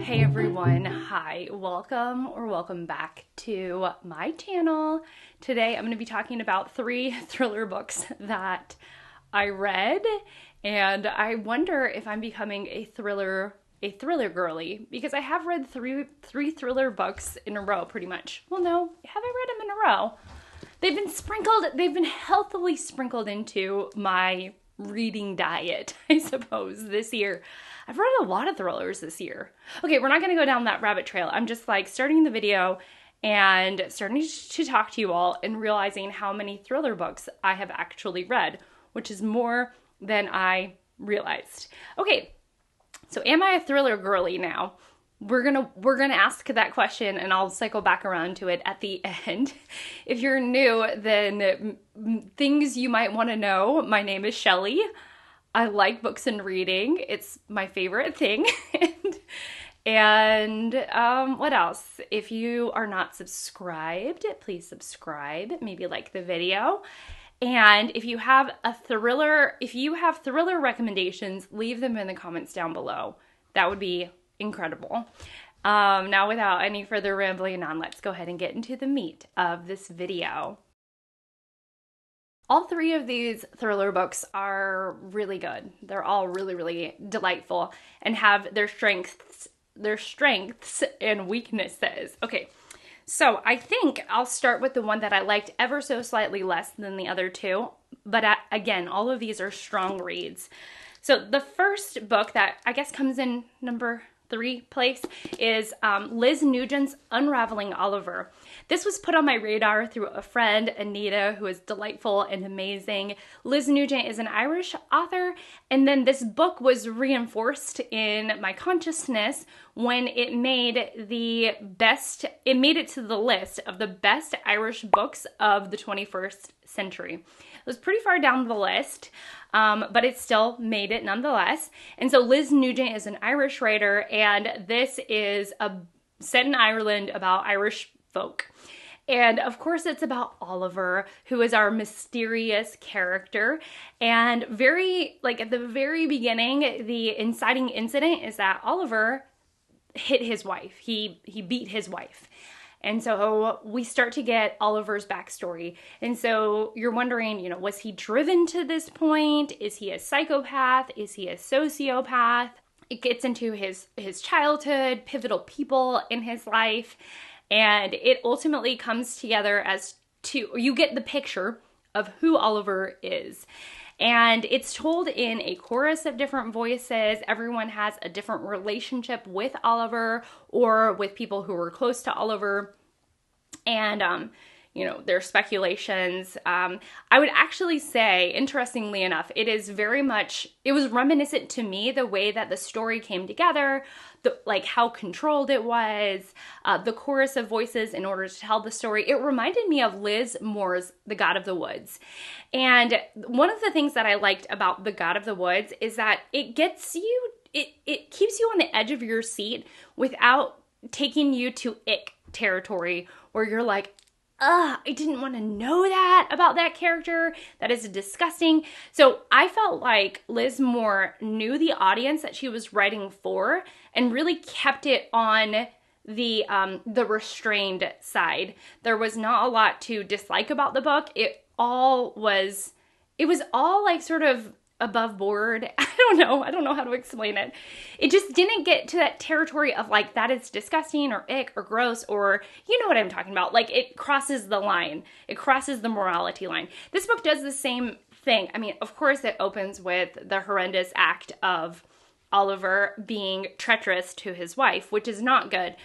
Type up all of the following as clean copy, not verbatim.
Hey everyone, hi, welcome back to my channel. Today I'm going to be talking about 3 thriller books that I read, and I wonder if I'm becoming a thriller girly, because I have read three thriller books in a row pretty much. Well, no, have I read them in a row? They've been healthily sprinkled into my reading diet, I suppose, this year. I've read a lot of thrillers this year. Okay, we're not going to go down that rabbit trail. I'm just like starting the video and starting to talk to you all and realizing how many thriller books I have actually read, which is more than I realized. Okay, so am I a thriller girly now? We're gonna ask that question, and I'll cycle back around to it at the end. If you're new, then things you might want to know. My name is Shelly. I like books and reading. It's my favorite thing. and what else? If you are not subscribed, please subscribe. Maybe like the video. And if you have thriller recommendations, leave them in the comments down below. That would be incredible. Now, without any further rambling on, let's go ahead and get into the meat of this video. All 3 of these thriller books are really good. They're all really, really delightful and have their strengths and weaknesses. Okay, so I think I'll start with the one that I liked ever so slightly less than the other 2. But again, all of these are strong reads. So the first book that I guess comes in number 3 place is Liz Nugent's Unraveling Oliver. This was put on my radar through a friend, Anita, who is delightful and amazing. Liz Nugent is an Irish author, and then this book was reinforced in my consciousness when it made it to the list of the best Irish books of the 21st century. It was pretty far down the list, but it still made it nonetheless. And so Liz Nugent is an Irish writer, and this is set in Ireland about Irish folk. And of course it's about Oliver, who is our mysterious character. And at the very beginning, the inciting incident is that Oliver hit his wife. He beat his wife. And so we start to get Oliver's backstory. And so you're wondering, was he driven to this point? Is he a psychopath? Is he a sociopath? It gets into his childhood, pivotal people in his life. And it ultimately comes together you get the picture of who Oliver is. And it's told in a chorus of different voices. Everyone has a different relationship with Oliver or with people who were close to Oliver. And, there's speculations. I would actually say, interestingly enough, it was reminiscent to me, the way that the story came together, how controlled it was, the chorus of voices in order to tell the story. It reminded me of Liz Moore's The God of the Woods. And one of the things that I liked about The God of the Woods is that it keeps you on the edge of your seat without taking you to ick territory, where you're like, I didn't want to know that about that character. That is disgusting. So I felt like Liz Moore knew the audience that she was writing for and really kept it on the restrained side. There was not a lot to dislike about the book. It was all like sort of above board. I don't know how to explain it. It just didn't get to that territory of like, that is disgusting or ick or gross, or you know what I'm talking about. Like, it crosses the line. It crosses the morality line. This book does the same thing. I mean, of course it opens with the horrendous act of Oliver being treacherous to his wife, which is not good.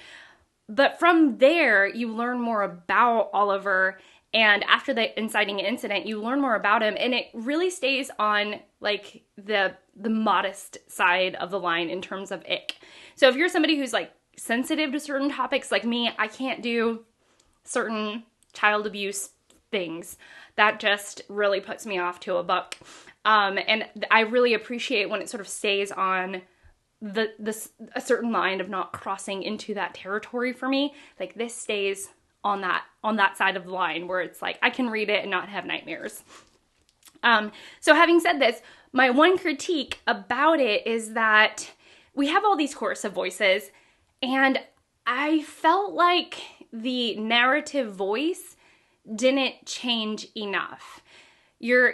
But from there, you learn more about Oliver. And after the inciting incident, you learn more about him, and it really stays on like the modest side of the line in terms of ick. So if you're somebody who's like sensitive to certain topics like me, I can't do certain child abuse things. That just really puts me off to a book. And I really appreciate when it sort of stays on a certain line of not crossing into that territory for me. Like, this stays on that side of the line where it's like I can read it and not have nightmares. So having said this, my one critique about it is that we have all these chorus of voices, And I felt like the narrative voice didn't change enough. You're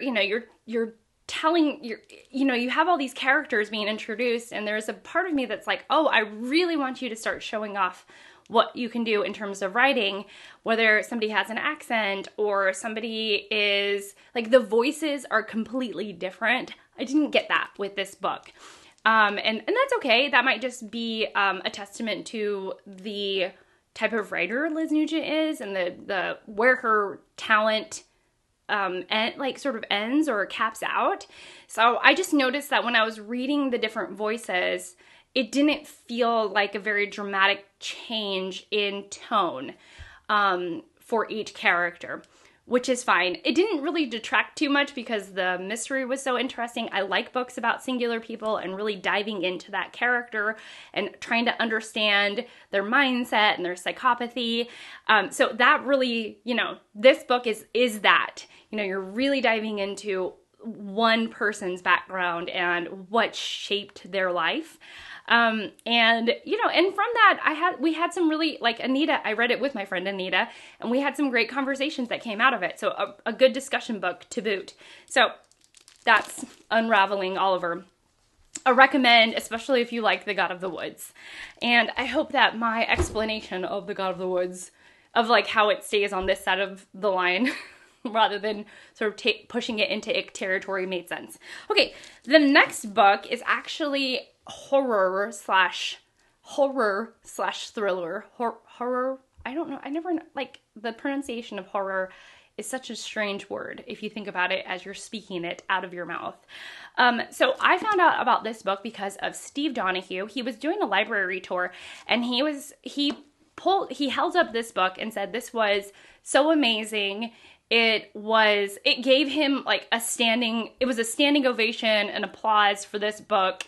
telling, you have all these characters being introduced, and there's a part of me that's like, oh, I really want you to start showing off what you can do in terms of writing, whether somebody has an accent or somebody is, like, the voices are completely different. I didn't get that with this book. And that's okay. That might just be a testament to the type of writer Liz Nugent is, and the where her talent sort of ends or caps out. So I just noticed that when I was reading the different voices, it didn't feel like a very dramatic change in tone for each character, which is fine. It didn't really detract too much because the mystery was so interesting. I like books about singular people and really diving into that character and trying to understand their mindset and their psychopathy. So that really, this book is that. You're really diving into one person's background and what shaped their life. And from that, we had some really, like, Anita, I read it with my friend Anita, and we had some great conversations that came out of it. So a good discussion book to boot. So that's Unraveling Oliver. A recommend, especially if you like The God of the Woods. And I hope that my explanation of The God of the Woods, of like how it stays on this side of the line, rather than sort of pushing it into ick territory, made sense. Okay, the next book is actually horror slash thriller. Horror. I don't know. I never know. Like, the pronunciation of horror is such a strange word if you think about it as you're speaking it out of your mouth. So I found out about this book because of Steve Donahue. He was doing a library tour, and he held up this book and said this was so amazing. It gave him like a standing ovation and applause for this book.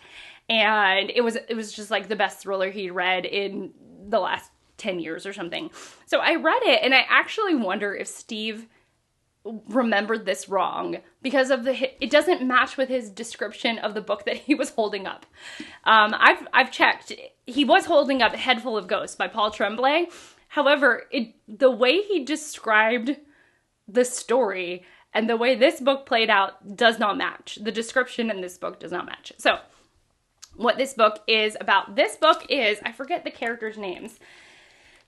And it was just like the best thriller he'd read in the last 10 years or something. So I read it, and I actually wonder if Steve remembered this wrong because of it doesn't match with his description of the book that he was holding up. I've checked. He was holding up Head Full of Ghosts by Paul Tremblay. However, the way he described the story and the way this book played out does not match. The description in this book does not match. So what this book is about. This book is, I forget the characters' names.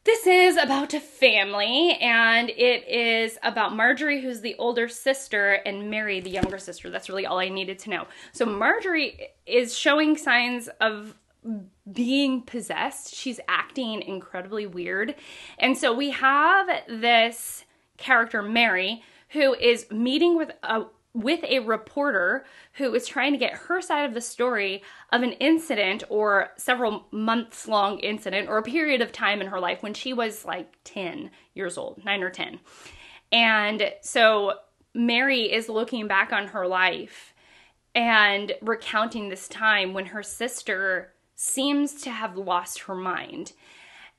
This is about a family, and it is about Marjorie, who's the older sister, and Mary, the younger sister. That's really all I needed to know. So Marjorie is showing signs of being possessed. She's acting incredibly weird. And so we have this character, Mary, who is meeting with a reporter who is trying to get her side of the story of an incident, or several months long incident, or a period of time in her life when she was like 10 years old, 9 or 10. And so Mary is looking back on her life and recounting this time when her sister seems to have lost her mind.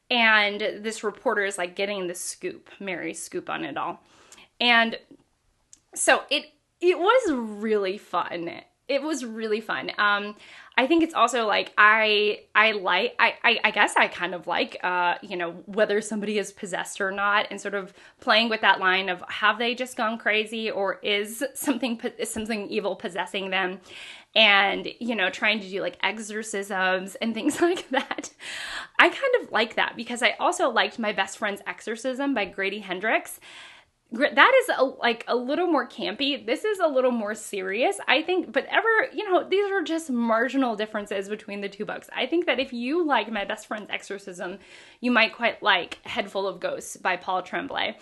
And this reporter is like getting the scoop, Mary's scoop on it all. And so it was really fun. It was really fun. I think it's also like, I guess I kind of like, whether somebody is possessed or not, and sort of playing with that line of, have they just gone crazy, or is something evil possessing them? And, trying to do like exorcisms and things like that. I kind of like that because I also liked My Best Friend's Exorcism by Grady Hendrix. That is a little more campy. This is a little more serious, I think, but these are just marginal differences between the two books. I think that if you like My Best Friend's Exorcism, you might quite like Head Full of Ghosts by Paul Tremblay.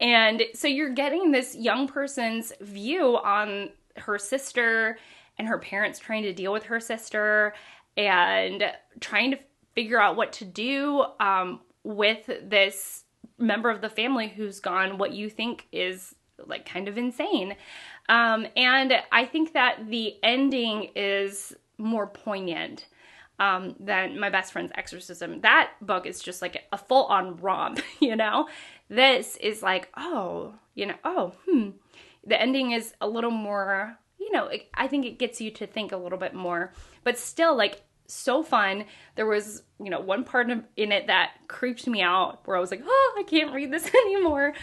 And so you're getting this young person's view on her sister and her parents trying to deal with her sister and trying to figure out what to do with this member of the family who's gone what you think is like kind of insane. And I think that the ending is more poignant than My Best Friend's Exorcism. That book is just like a full-on romp, This is like, the ending is a little more, I think it gets you to think a little bit more, but still like so fun. There was, one part in it that creeped me out where I was like, oh, I can't read this anymore.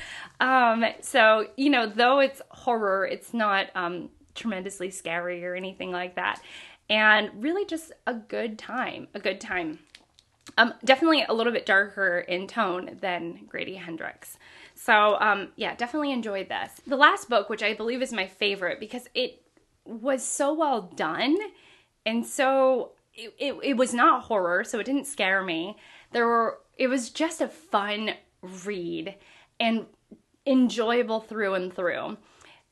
So, though it's horror, it's not tremendously scary or anything like that. And really just a good time. Definitely a little bit darker in tone than Grady Hendrix. So, yeah, definitely enjoyed this. The last book, which I believe is my favorite because it was so well done, and so it was not horror, so it didn't scare me. It was just a fun read and enjoyable through and through.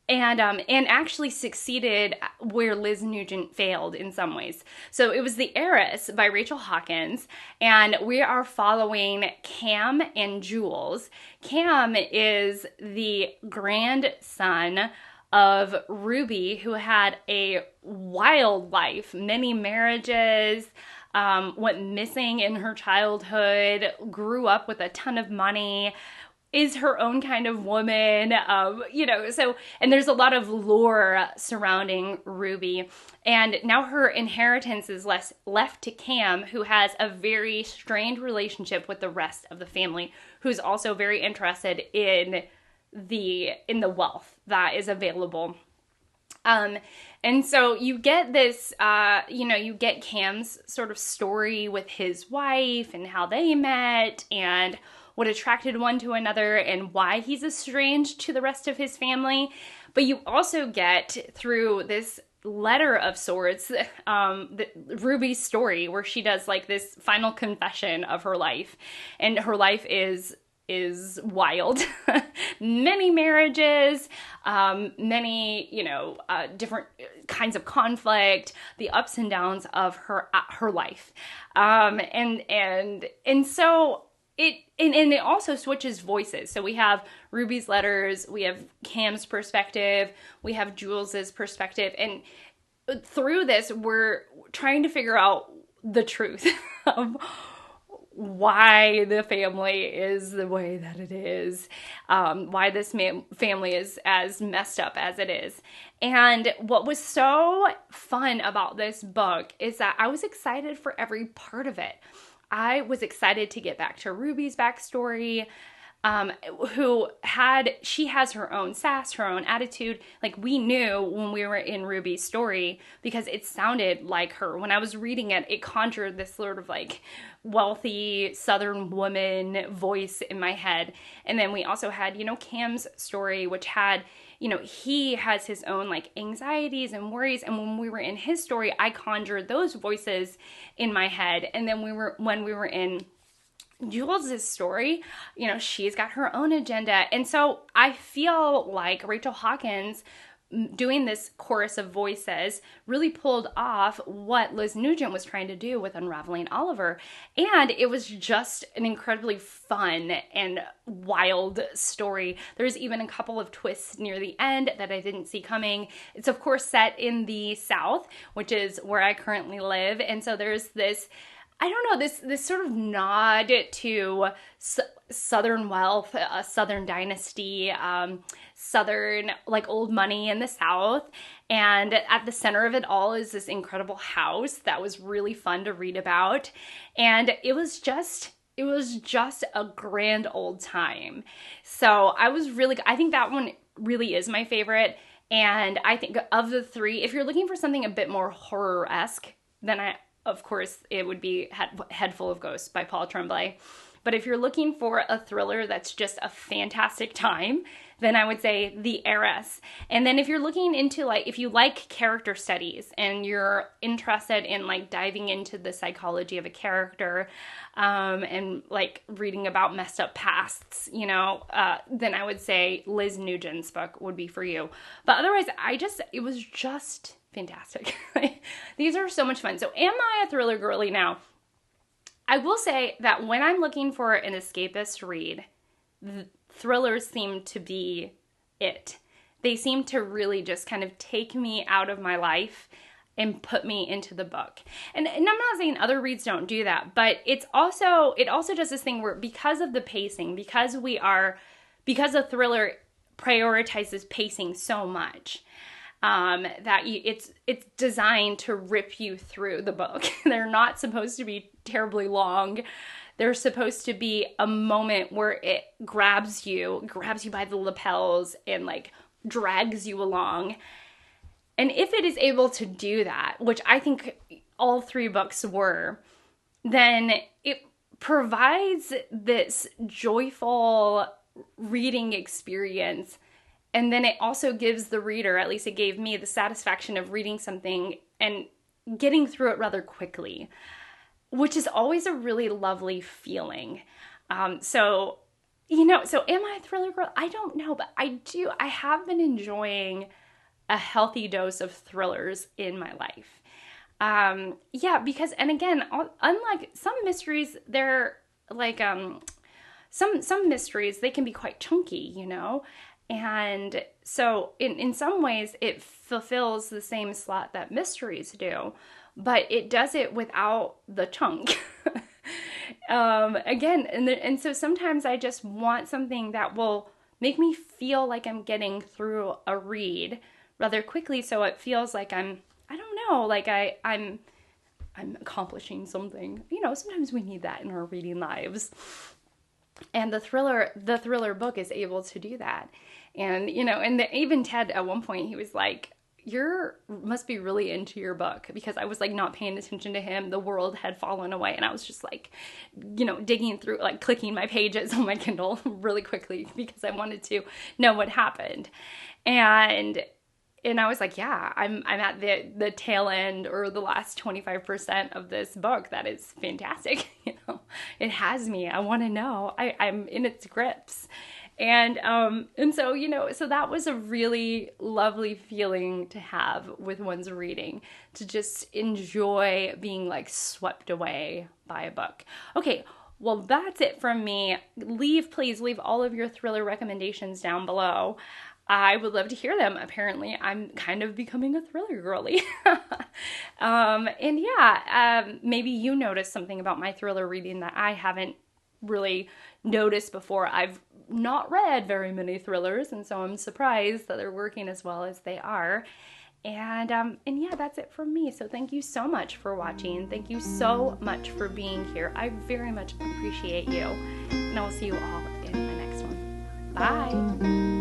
And actually succeeded where Liz Nugent failed in some ways. So it was The Heiress by Rachel Hawkins, and we are following Cam and Jules. Cam is the grandson of Ruby, who had a wild life, many marriages, went missing in her childhood, grew up with a ton of money, is her own kind of woman, and there's a lot of lore surrounding Ruby. And now her inheritance is left to Cam, who has a very strained relationship with the rest of the family, who's also very interested in the wealth that is available. And so you get this, you get Cam's sort of story with his wife and how they met and what attracted one to another and why he's estranged to the rest of his family. But you also get through this letter of sorts, Ruby's story, where she does like this final confession of her life, and her life is wild. Many marriages, many, different kinds of conflict, the ups and downs of her life. And so it also switches voices. So we have Ruby's letters, we have Cam's perspective, we have Jules's perspective. And through this, we're trying to figure out the truth of why the family is the way that it is, why this family is as messed up as it is. And what was so fun about this book is that I was excited for every part of it. I was excited to get back to Ruby's backstory, she has her own sass, her own attitude. Like, we knew when we were in Ruby's story because it sounded like her. When I was reading it, it conjured this sort of like wealthy Southern woman voice in my head. And then we also had, Cam's story, which had, he has his own like anxieties and worries. And when we were in his story, I conjured those voices in my head. And then when we were in Jules' story, she's got her own agenda. And so I feel like Rachel Hawkins doing this chorus of voices really pulled off what Liz Nugent was trying to do with Unraveling Oliver. And it was just an incredibly fun and wild story. There's even a couple of twists near the end that I didn't see coming. It's of course set in the South, which is where I currently live. And so there's this, I don't know, this sort of nod to Southern wealth, a Southern dynasty, Southern like old money in the South. And at the center of it all is this incredible house that was really fun to read about. And it was just a grand old time. So I think that one really is my favorite. And I think of the three, if you're looking for something a bit more horror-esque, then of course, it would be Head Full of Ghosts by Paul Tremblay. But if you're looking for a thriller that's just a fantastic time, then I would say The Heiress. And then if you're looking into if you like character studies and you're interested in diving into the psychology of a character, and reading about messed up pasts, then I would say Liz Nugent's book would be for you. But otherwise, it was just fantastic. These are so much fun. So am I a thriller girly now? I will say that when I'm looking for an escapist read, thrillers seem to be it. They seem to really just kind of take me out of my life and put me into the book. And I'm not saying other reads don't do that, but it also does this thing where because of the pacing, because a thriller prioritizes pacing so much, It's designed to rip you through the book. They're not supposed to be terribly long. They're supposed to be a moment where it grabs you by the lapels and like drags you along. And if it is able to do that, which I think all three books were, then it provides this joyful reading experience. And then it also gives the reader, at least it gave me, the satisfaction of reading something and getting through it rather quickly, which is always a really lovely feeling. So am I a thriller girl? I don't know, but I have been enjoying a healthy dose of thrillers in my life. Because, and again, unlike some mysteries, they're like, some mysteries, they can be quite chunky, And so in some ways it fulfills the same slot that mysteries do, but it does it without the chunk. And so sometimes I just want something that will make me feel like I'm getting through a read rather quickly, so it feels like I'm accomplishing something. Sometimes we need that in our reading lives. And the thriller book is able to do that. And, even Ted at one point, he was like, must be really into your book, because I was like not paying attention to him. The world had fallen away, and I was just like, digging through, like clicking my pages on my Kindle really quickly because I wanted to know what happened. And I was like, yeah, I'm at the tail end, or the last 25% of this book. That is fantastic. It has me. I want to know. I'm in its grips. And so, so that was a really lovely feeling to have with one's reading, to just enjoy being like swept away by a book. Okay. Well, that's it from me. Please leave all of your thriller recommendations down below. I would love to hear them. Apparently, I'm kind of becoming a thriller girly. Maybe you noticed something about my thriller reading that I haven't really noticed before. I've not read very many thrillers, and so I'm surprised that they're working as well as they are. And that's it from me. So thank you so much for watching. Thank you so much for being here. I very much appreciate you. And I will see you all in my next one. Bye.